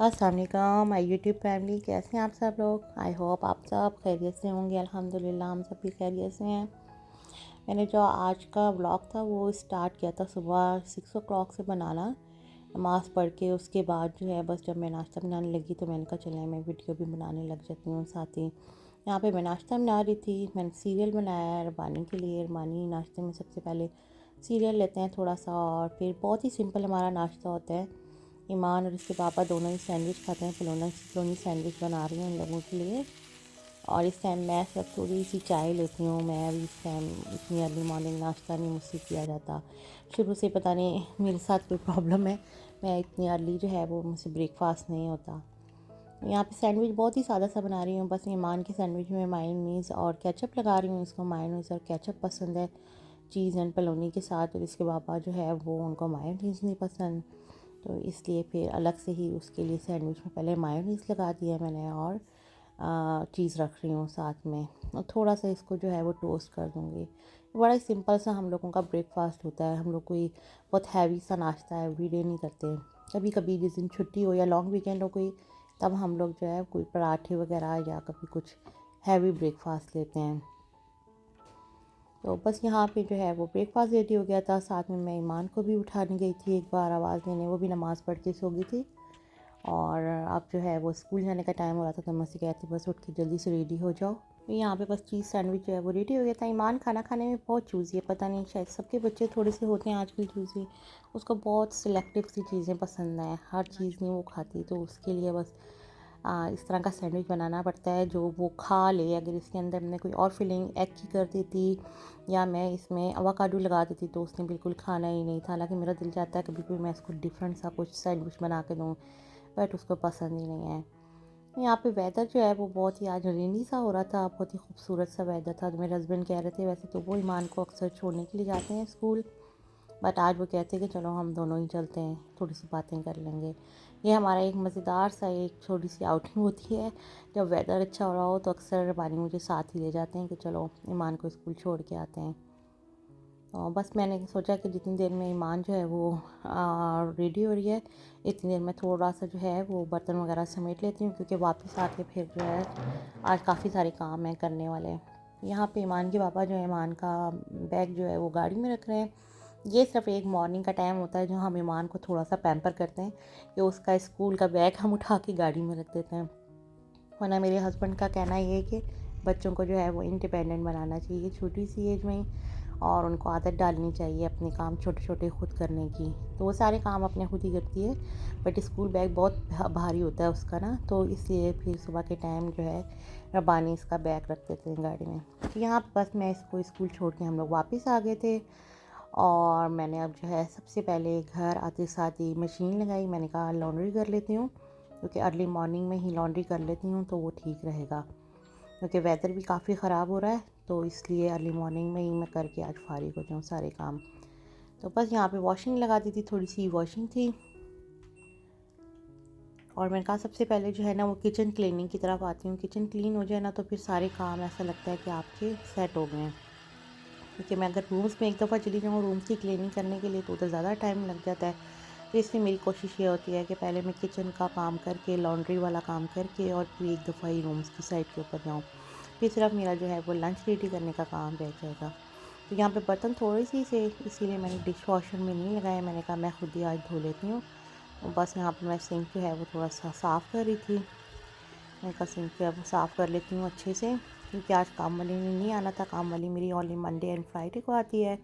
अस्सलाम वालेकुम my YouTube family, कैसे हैं आप सब लोग। आई होप आप सब खैरियत से होंगे। अल्हम्दुलिल्लाह हम सब भी खैरियत से हैं। मैंने जो आज का व्लॉग था वो स्टार्ट किया था सुबह 6 o'clock से बनाना, नमाज़ पढ़ के उसके बाद जो है बस जब मैं नाश्ता बनाने लगी तो मैंने कहा चलें मैं वीडियो भी बनाने लग जाती हूँ साथ ही। यहाँ पे मैं नाश्ता बना रही थी, मैंने सीरियल बनाया है रबानी के लिए। रबानी नाश्ते में सबसे पहले सीरियल लेते हैं थोड़ा सा, और फिर बहुत ही सिंपल हमारा नाश्ता होता है। ईमान और इसके पापा दोनों ही सैंडविच खाते हैं। फलोनी सैंडविच बना रही हूँ उन लोगों के लिए। और इस टाइम मैं सब थोड़ी सी चाय लेती हूँ। मैं अभी इस टाइम इतनी अर्ली मॉर्निंग नाश्ता नहीं मुझसे किया जाता। शुरू से पता नहीं मेरे साथ कोई प्रॉब्लम है, मैं इतनी अर्ली जो है वो मुझसे ब्रेकफास्ट नहीं होता। यहाँ पे सैंडविच बहुत ही सादा सा बना रही हूँ। बस ईमान के सैंडविच में मायोनीज़ और केचप लगा रही हूँ। इसको मायोनीज़ और केचप पसंद है चीज़ एंड पलोनी के साथ, और इसके पापा जो है वो उनको मायोनीज़ नहीं पसंद, तो इसलिए फिर अलग से ही उसके लिए सैंडविच में पहले मायोनीज़ लगा दिया मैंने, और चीज़ रख रही हूँ साथ में, और थोड़ा सा इसको जो है वो टोस्ट कर दूँगी। बड़ा ही सिंपल सा हम लोगों का ब्रेकफास्ट होता है। हम लोग कोई बहुत हैवी सा नाश्ता एवरीडे नहीं करते। कभी कभी जिस दिन छुट्टी हो या लॉन्ग वीकेंड हो कोई, तब हम लोग जो है कोई पराठे वगैरह या कभी कुछ हैवी ब्रेकफास्ट लेते हैं। तो बस यहाँ पे जो है वो ब्रेकफास्ट रेडी हो गया था। साथ में मैं ईमान को भी उठाने गई थी एक बार आवाज़ देने, वो भी नमाज़ पढ़ के सो गई थी। और अब जो है वो स्कूल जाने का टाइम हो रहा था, तो मैं उससे कहती बस उठ के जल्दी से रेडी हो जाओ। तो यहाँ पे बस चीज़ सैंडविच जो है वो रेडी हो गया था। ईमान खाना खाने में बहुत चूज़ी है, पता नहीं शायद सबके बच्चे थोड़े से होते हैं आजकल चूज़ी। उसको बहुत सिलेक्टिव सी चीज़ें पसंद है, हर चीज़ नहीं वो खाती, तो उसके लिए बस इस तरह का सैंडविच बनाना पड़ता है जो वो खा ले। अगर इसके अंदर मैंने कोई और फिलिंग एग की कर देती या मैं इसमें अवाकाडो लगा देती तो उसने बिल्कुल खाना ही नहीं था। हालांकि मेरा दिल चाहता है कभी कभी मैं इसको डिफरेंट सा कुछ सैंडविच बना के दूँ, बट उसको पसंद ही नहीं है। यहाँ पे वेदर जो है वो बहुत ही आज रेनी सा हो रहा था, बहुत ही खूबसूरत सा वेदर था। तो मेरे हस्बैंड कह रहे थे, वैसे तो वो ईमान को अक्सर छोड़ने के लिए जाते हैं स्कूल, बट आज वो कहते हैं कि चलो हम दोनों ही चलते हैं, थोड़ी सी बातें कर लेंगे। ये हमारा एक मज़ेदार सा एक छोटी सी आउटिंग होती है। जब वेदर अच्छा हो रहा हो तो अक्सर बानी मुझे साथ ही ले जाते हैं कि चलो ईमान को स्कूल छोड़ के आते हैं। और बस मैंने सोचा कि जितनी देर में ईमान जो है वो रेडी हो रही है, इतनी देर में थोड़ा सा जो है वो बर्तन वगैरह समेट लेती हूँ, क्योंकि वापस आके फिर जो है आज काफ़ी सारे काम हैं करने वाले। यहाँ पे ईमान के पापा जो है ईमान का बैग जो है वो गाड़ी में रख रहे हैं। ये सिर्फ एक मॉर्निंग का टाइम होता है जो हम ईमान को थोड़ा सा पैम्पर करते हैं, कि उसका स्कूल का बैग हम उठा के गाड़ी में रख देते हैं। वरना मेरे हस्बैंड का कहना ये है कि बच्चों को जो है वो इंडिपेंडेंट बनाना चाहिए छोटी सी एज में ही, और उनको आदत डालनी चाहिए अपने काम छोटे छोटे खुद करने की। तो वो सारे काम अपने खुद ही करती है, बट स्कूल बैग बहुत भारी होता है उसका ना, तो इसलिए फिर सुबह के टाइम जो है रबानी इसका बैग रख देते हैं गाड़ी में। तो यहाँ बस मैं इसको स्कूल छोड़ के हम लोग वापस आ गए थे, और मैंने अब जो है सबसे पहले घर आते साथ ही मशीन लगाई। मैंने कहा लॉन्ड्री कर लेती हूँ, क्योंकि अर्ली मॉर्निंग में ही लॉन्ड्री कर लेती हूँ तो वो ठीक रहेगा, क्योंकि वेदर भी काफ़ी ख़राब हो रहा है, तो इसलिए अर्ली मॉर्निंग में ही मैं करके आज फारिग हो जाऊँ सारे काम। तो बस यहाँ पे वॉशिंग लगा दी थी, थोड़ी सी वॉशिंग थी। और मैंने कहा सबसे पहले जो है ना वो किचन क्लीनिंग की तरफ आती हूँ। किचन क्लीन हो जाए ना तो फिर सारे काम ऐसा लगता है कि आपके सेट हो गए हैं। क्योंकि मैं अगर रूम्स में एक दफ़ा चली जाऊँ रूम्स की क्लीनिंग करने के लिए तो उधर ज़्यादा टाइम लग जाता है। तो इसलिए मेरी कोशिश ये होती है कि पहले मैं किचन का काम करके लॉन्ड्री वाला काम करके और फिर एक दफ़ा ही रूम्स की साइड के ऊपर जाऊँ, फिर सिर्फ मेरा जो है वो लंच रेडी करने का काम रह जाएगा। तो यहाँ पे बर्तन थोड़े सी से इसीलिए मैंने डिश वॉशर में नहीं लगाया। मैंने कहा मैं खुद ही आज धो लेती हूँ। बस यहाँ पे मैं सिंक जो है वो थोड़ा सा साफ़ कर रही थी। मैं कहा सिंक जो है वो साफ़ कर लेती हूँ अच्छे से, क्योंकि आज काम वाली ने नहीं आना था। काम वाली मेरी ओनली मंडे एंड फ्राइडे को आती है,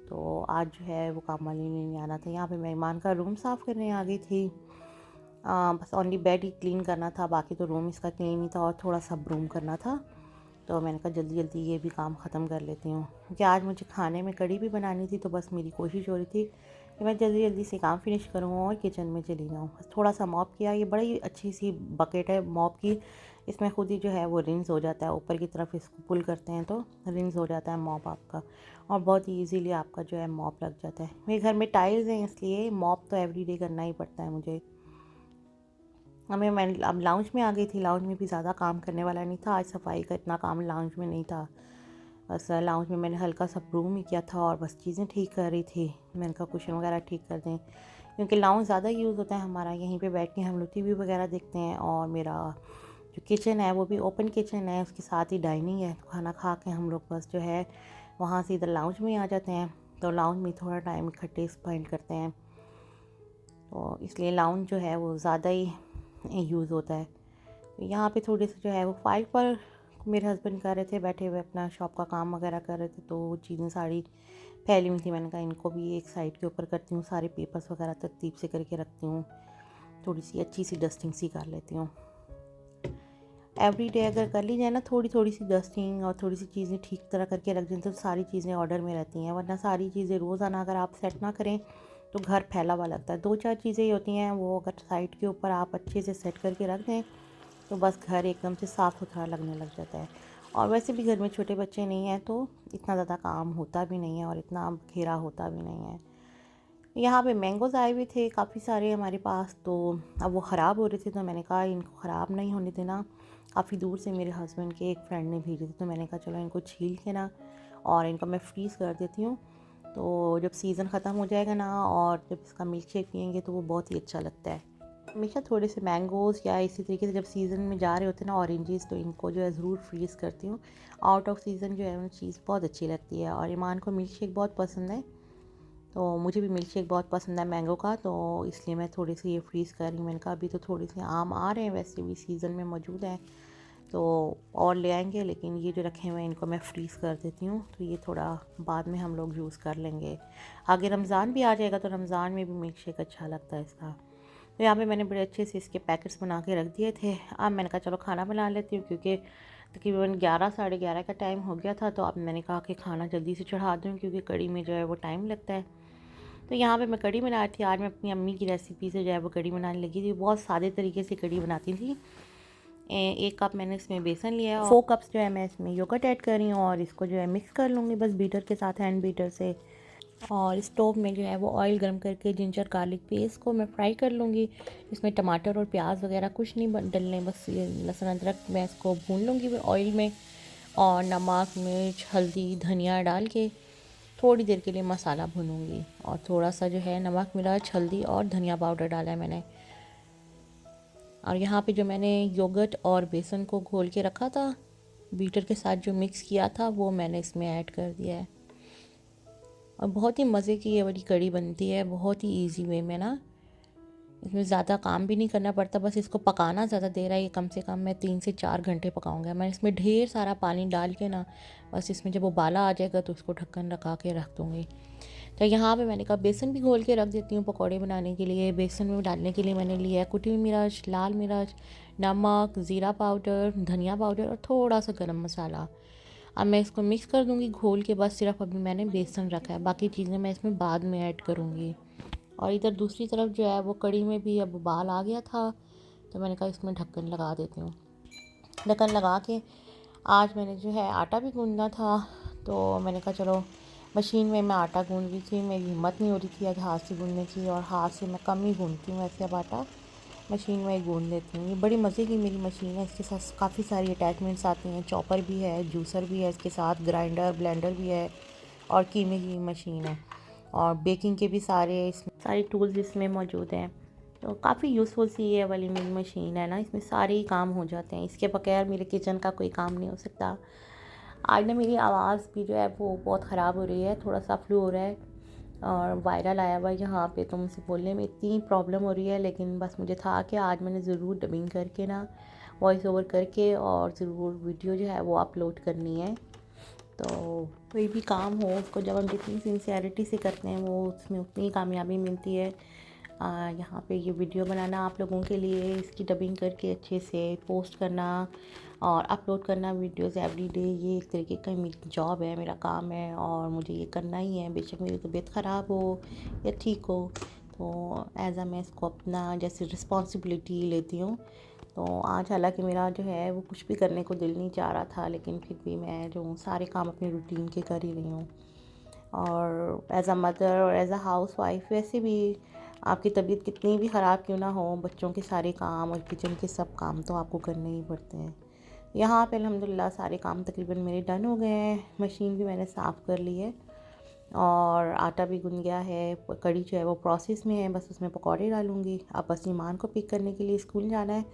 तो आज जो है वो काम वाली ने नहीं आना था। यहाँ पे मैं ईमान का रूम साफ़ करने आ गई थी। बस ओनली बेड ही क्लीन करना था, बाकी तो रूम इसका क्लीन ही था और थोड़ा सा ब्रूम करना था। तो मैंने कहा जल्दी जल्दी ये भी काम ख़त्म कर लेती हूँ, क्योंकि आज मुझे खाने में कड़ी भी बनानी थी। तो बस मेरी कोशिश हो रही थी कि मैं जल्दी जल्दी से काम फिनिश करूँ और किचन में चली जाऊँ। बस थोड़ा सा मॉप किया। ये बड़ी अच्छी सी बकेट है मॉप की, इसमें खुद ही जो है वो रिंस हो जाता है, ऊपर की तरफ इसको पुल करते हैं तो रिंस हो जाता है मॉप आपका, और बहुत ही ईजीली आपका जो है मॉप लग जाता है। मेरे घर में टाइल्स हैं इसलिए मॉप तो एवरीडे करना ही पड़ता है मुझे। मैं अब लाउंज में आ गई थी। लाउंज में भी ज़्यादा काम करने वाला नहीं था आज, सफाई का इतना काम लाउंज में नहीं था। बस लाउंज में मैंने हल्का सा ब्रूम ही किया था और बस चीज़ें ठीक कर रही थी। मैंने कहा कुशन वगैरह ठीक कर दें। क्योंकि लाउंज ज़्यादा यूज़ होता है हमारा। यहीं पे बैठ के हम लोग टीवी वगैरह देखते हैं, और मेरा जो किचन है वो भी ओपन किचन है, उसके साथ ही डाइनिंग है। खाना खा के हम लोग बस जो है वहाँ से इधर लाउंज में आ जाते हैं, तो लाउंज में थोड़ा टाइम इकट्ठे स्पेंड करते हैं, तो इसलिए लाउंज जो है वो ज़्यादा ही यूज़ होता है। यहाँ पे थोड़ी सी जो है वो फाइल पर मेरे हस्बैंड कर रहे थे, बैठे हुए अपना शॉप का काम वगैरह कर रहे थे, तो वो चीज़ें सारी फैली हुई थी। मैंने कहा इनको भी एक साइड के ऊपर करती हूँ, सारे पेपर्स वगैरह तरतीब से करके रखती हूँ, थोड़ी सी अच्छी सी डस्टिंग सी कर लेती हूँ। एवरी डे अगर कर ली जाए ना थोड़ी थोड़ी सी डस्टिंग और थोड़ी सी चीज़ें ठीक तरह करके रख दें, तो सारी चीज़ें ऑर्डर में रहती हैं। वरना सारी चीज़ें रोज़ाना अगर आप सेट ना करें तो घर फैला हुआ लगता है। 2-4 चीज़ें ही होती हैं, वो अगर साइड के ऊपर आप अच्छे से सेट करके रख दें तो बस घर एकदम से साफ़ सुथरा लगने लग जाता है। और वैसे भी घर में छोटे बच्चे नहीं हैं, तो इतना ज़्यादा काम होता भी नहीं है और इतना घेरा होता भी नहीं है। यहाँ पे मैंगोज़ आए हुए थे काफ़ी सारे हमारे पास, तो अब वो ख़राब हो रहे थे, तो मैंने कहा इनको ख़राब नहीं होने देना। काफ़ी दूर से मेरे हस्बैंड के एक फ्रेंड ने भेजे थे, तो मैंने कहा चलो इनको छील के ना और इनको मैं फ्रीज़ कर देती हूँ, तो जब सीज़न ख़त्म हो जाएगा ना और जब इसका मिल्क शेक पियेंगे तो वो बहुत ही अच्छा लगता है। हमेशा थोड़े से मैंगोज़ या इसी तरीके से जब सीज़न में जा रहे होते हैं ना ऑरेंजेस, तो इनको जो है ज़रूर फ्रीज़ करती हूँ। आउट ऑफ सीज़न जो है वो चीज़ बहुत अच्छी लगती है, और ईमान को मिल्क शेक बहुत पसंद है, तो मुझे भी मिल्क शेक बहुत पसंद है मैंगो का, तो इसलिए मैं थोड़ी सी ये फ्रीज़ कर रही हूँ। मैंने कहा अभी तो थोड़ी सी आम आ रहे हैं, वैसे भी सीज़न में मौजूद हैं, तो और ले आएंगे, लेकिन ये जो रखे हुए हैं इनको मैं फ्रीज़ कर देती हूँ, तो ये थोड़ा बाद में हम लोग यूज़ कर लेंगे। आगे रमज़ान भी आ जाएगा, तो रमज़ान में भी मिल्क शेक अच्छा लगता है इसका। तो यहाँ पे मैंने बड़े अच्छे से इसके पैकेट्स बना के रख दिए थे। अब मैंने कहा चलो खाना बना लेती हूँ, क्योंकि तकरीबन 11 साढ़े 11 का टाइम हो गया था, तो अब मैंने कहा कि खाना जल्दी से चढ़ा दूँ, क्योंकि कड़ी में जो है वो टाइम लगता है। तो यहाँ पे मैं कड़ी बना रही थी। आज मैं अपनी अम्मी की रेसिपी से जो है वो कड़ी बनाने लगी थी। बहुत सादे तरीके से कड़ी बनाती थी। 1 कप मैंने इसमें बेसन लिया और 4 कप्स जो है मैं इसमें योगर्ट ऐड कर रही हूँ, और इसको जो है मिक्स कर लूँगी बस बीटर के साथ, हैंड बीटर से। और स्टोव में जो है वो ऑयल गर्म करके जिंजर गार्लिक पेस्ट को मैं फ्राई कर लूँगी। इसमें टमाटर और प्याज वगैरह कुछ नहीं डलने, बस ये लहसुन अदरक मैं इसको भून लूँगी ऑयल में, और नमक मिर्च हल्दी धनिया डाल के थोड़ी देर के लिए मसाला भूनूंगी। और थोड़ा सा जो है नमक मिर्च हल्दी और धनिया पाउडर डाला है मैंने। और यहाँ पे जो मैंने योगर्ट और बेसन को घोल के रखा था बीटर के साथ जो मिक्स किया था, वो मैंने इसमें ऐड कर दिया है। और बहुत ही मज़े की ये वाली कड़ी बनती है, बहुत ही इजी वे में ना। इसमें ज़्यादा काम भी नहीं करना पड़ता, बस इसको पकाना ज़्यादा देर है। ये कम से कम मैं 3 से 4 घंटे पकाऊंगा। मैं इसमें ढेर सारा पानी डाल के ना, बस इसमें जब उबाला आ जाएगा तो उसको ढक्कन लगा के रख दूँगी। तो यहाँ पे मैंने कहा बेसन भी घोल के रख देती हूँ पकौड़े बनाने के लिए। बेसन में डालने के लिए मैंने लिया है कुटी हुई मिर्च, लाल मिर्च, नमक, ज़ीरा पाउडर, धनिया पाउडर और थोड़ा सा गरम मसाला। अब मैं इसको मिक्स कर दूँगी घोल के, बस सिर्फ अभी मैंने बेसन रखा है, बाकी चीज़ें मैं इसमें बाद में ऐड करूँगी। और इधर दूसरी तरफ जो है वो कड़ी में भी अब उबाल आ गया था, तो मैंने कहा इसमें ढक्कन लगा देती हूँ। ढक्कन लगा के आज मैंने जो है आटा भी गूँधना था, तो मैंने कहा चलो मशीन में मैं आटा गूँध रही थी। मेरी हिम्मत नहीं हो रही थी आज हाथ से गूँधने की, और हाथ से मैं कम ही गूँधती हूँ वैसे अब आटा, मशीन में ही गूँध लेती हूँ। ये बड़ी मज़े की मेरी मशीन है, इसके साथ काफ़ी सारी अटैचमेंट्स आती हैं। चॉपर भी है, जूसर भी है इसके साथ, ग्राइंडर ब्लेंडर भी है, और कीमे की मशीन है, और बेकिंग के भी सारे टूल्स इसमें मौजूद हैं। तो काफ़ी यूज़फुल सी ये वाली मेरी मशीन है ना, इसमें सारे ही काम हो जाते हैं। इसके बगैर मेरे किचन का कोई काम नहीं हो सकता। आज ना मेरी आवाज़ भी जो है वो बहुत ख़राब हो रही है, थोड़ा सा फ्लू हो रहा है, और वायरल आया हुआ है यहाँ पे, तो मुझसे बोलने में इतनी प्रॉब्लम हो रही है। लेकिन बस मुझे था कि आज मैंने ज़रूर डबिंग करके ना, वॉइस ओवर करके, और ज़रूर वीडियो जो है वो अपलोड करनी है। तो कोई भी काम हो उसको जब हम जितनी सिंसियरिटी से करते हैं वो उसमें उतनी ही कामयाबी मिलती है। यहाँ पे ये वीडियो बनाना आप लोगों के लिए, इसकी डबिंग करके अच्छे से पोस्ट करना और अपलोड करना वीडियोस एवरी डे, ये एक तरीके का मेरी जॉब है, मेरा काम है, और मुझे ये करना ही है। बेशक मेरी तबीयत ख़राब हो या ठीक हो, तो एज़ मैं इसको अपना जैसे रिस्पॉन्सिबिलिटी लेती हूँ। तो आज हालांकि मेरा जो है वो कुछ भी करने को दिल नहीं चाह रहा था, लेकिन फिर भी मैं जो सारे काम अपनी रूटीन के कर ही रही हूँ। और एज़ मदर और एज़ हाउस वाइफ वैसे भी आपकी तबीयत कितनी भी ख़राब क्यों ना हो, बच्चों के सारे काम और किचन के सब काम तो आपको करने ही पड़ते हैं। यहाँ पे अल्हम्दुलिल्लाह सारे काम तकरीबन मेरे डन हो गए हैं। मशीन भी मैंने साफ़ कर ली है, और आटा भी गुन गया है, कड़ी जो है वो प्रोसेस में है, बस उसमें पकौड़े डालूँगी। अब बस ईमान को पिक करने के लिए स्कूल जाना है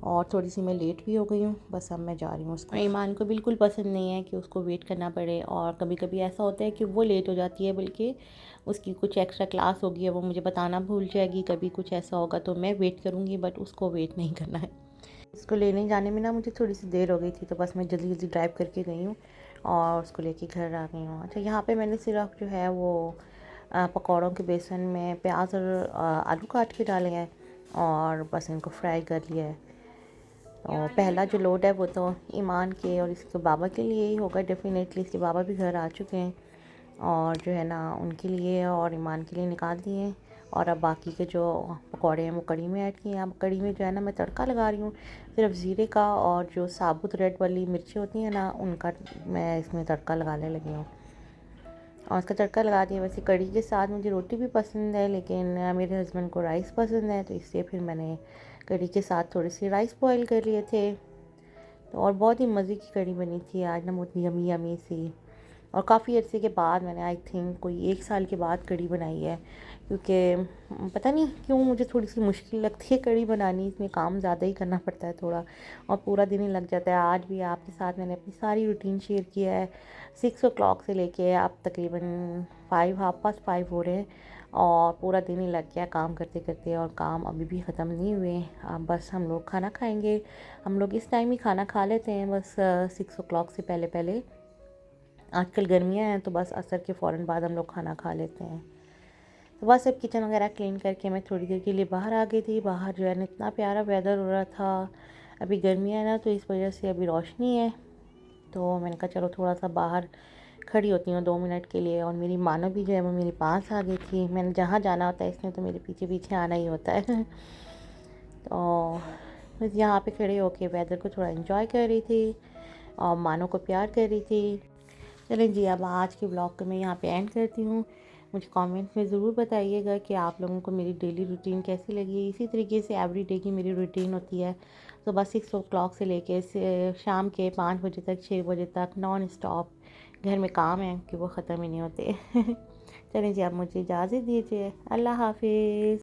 और थोड़ी सी मैं लेट भी हो गई हूँ, बस अब मैं जा रही हूँ उसको। ईमान को बिल्कुल पसंद नहीं है कि उसको वेट करना पड़े, और कभी कभी ऐसा होता है कि वो लेट हो जाती है, बल्कि उसकी कुछ एक्स्ट्रा क्लास होगी है वो मुझे बताना भूल जाएगी, कभी कुछ ऐसा होगा तो मैं वेट करूँगी, बट उसको वेट नहीं करना है। इसको लेने जाने में ना मुझे थोड़ी सी देर हो गई थी, तो बस मैं जल्दी जल्दी ड्राइव करके गई हूँ और उसको लेके घर आ गई हूँ। अच्छा, यहाँ पे मैंने सिर्फ जो है वो पकौड़ों के बेसन में प्याज और आलू काट के डाले हैं और बस इनको फ्राई कर लिया है। और पहला जो लोड है वो तो ईमान के और इसके बाबा के लिए ही होगा डेफिनेटली। इसके बाबा भी घर आ चुके हैं और जो है ना उनके लिए और ईमान के लिए निकाल दिए हैं। और अब बाकी के जो पकौड़े हैं वो कड़ी में ऐड किए हैं। अब कड़ी में जो है ना मैं तड़का लगा रही हूँ सिर्फ ज़ीरे का, और जो साबुत रेड वाली मिर्ची होती हैं ना उनका मैं इसमें तड़का लगाने लगी हूँ और उसका तड़का लगा दिया। वैसे कड़ी के साथ मुझे रोटी भी पसंद है, लेकिन मेरे हस्बैंड को राइस पसंद है, तो इसलिए फिर मैंने कड़ी के साथ थोड़ी सी राइस बॉईल कर लिए थे। तो और बहुत ही मज़े की कड़ी बनी थी आज ना, बहुत यमी यमी सी। और काफ़ी अरसे के बाद मैंने आई थिंक कोई 1 साल के बाद कड़ी बनाई है, क्योंकि पता नहीं क्यों मुझे थोड़ी सी मुश्किल लगती है कड़ी बनानी। इसमें काम ज़्यादा ही करना पड़ता है थोड़ा, और पूरा दिन ही लग जाता है। आज भी आपके साथ मैंने अपनी सारी रूटीन शेयर किया है 6 o'clock से लेके अब तकरीबन 5:30 हो रहे हैं, और पूरा दिन ही लग गया काम करते करते, और काम अभी भी ख़त्म नहीं हुए। अब बस हम लोग खाना खाएंगे। हम लोग इस टाइम ही खाना खा लेते हैं, बस 6 o'clock से पहले पहले। आजकल गर्मियाँ हैं तो बस असर के फ़ौरन बाद हम लोग खाना खा लेते हैं। तो बस अब किचन वगैरह क्लीन करके मैं थोड़ी देर के लिए बाहर आ गई थी। बाहर जो है ना इतना प्यारा वेदर हो रहा था। अभी गर्मियाँ है ना, तो इस वजह से अभी रोशनी है, तो मैंने कहा चलो थोड़ा सा बाहर खड़ी होती हूँ 2 मिनट के लिए। और मेरी मानो भी जो है वो मेरे पास आ गई थी। मैंने जहाँ जाना होता है इसने तो मेरे पीछे पीछे आना ही होता है तो बस यहाँ पे खड़े होके वेदर को थोड़ा एंजॉय कर रही थी और मानो को प्यार कर रही थी। चलें जी, अब आज के ब्लॉग को मैं यहाँ पे एंड करती हूँ। मुझे कमेंट में ज़रूर बताइएगा कि आप लोगों को मेरी डेली रूटीन कैसी लगी। इसी तरीके से एवरी डे की मेरी रूटीन होती है। सुबह 6 o'clock से लेके शाम के 5 बजे तक, 6 बजे तक नॉन स्टॉप घर में काम है कि वो ख़त्म ही नहीं होते चलें जी, अब मुझे इजाज़त दीजिए। अल्लाह हाफिज़।